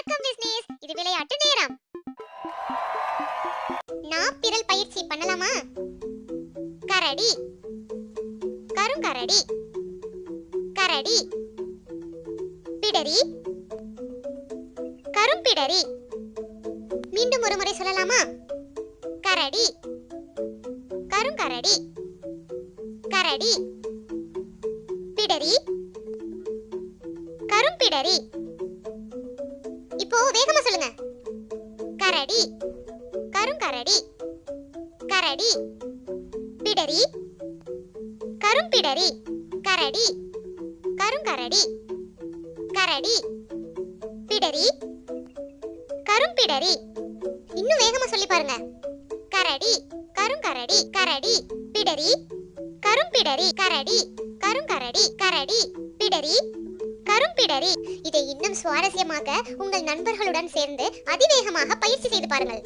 வணக்கம் பிஸ்னஸ். இது விளையாட்டு நேரம். நான் பிறல் பயிற்சி பண்ணலாமா? கரடி, கருங்கரடி, கரடி, பிடரி, கரும்பிடரி. மீண்டும் ஒரு முறை சொல்லலாமா? கரடி, கருங்கரடி, கரடி, பிடரி, கரும்பிடரி. இப்போ வேகமா சொல்லுங்க. கரடி, கருங்கரடி, கரடி, பிடரி, கரும்பிடரி, கரடி, கருங்கரடி, கரடி, பிடரி, கரும்பிடரி. இன்னும் வேகமா சொல்லி பாருங்க. கரடி, கருங்கரடி, கரடி, பிடரி, கரும்பிடரி, கரடி, கருங்கரடி, கரடி, பிடரி, கரும்பிடரி. இதை இன்னும் சுவாரஸ்யமாக உங்கள் நண்பர்களுடன் சேர்ந்து அதிவேகமாக பயிற்சி செய்து பாருங்கள்.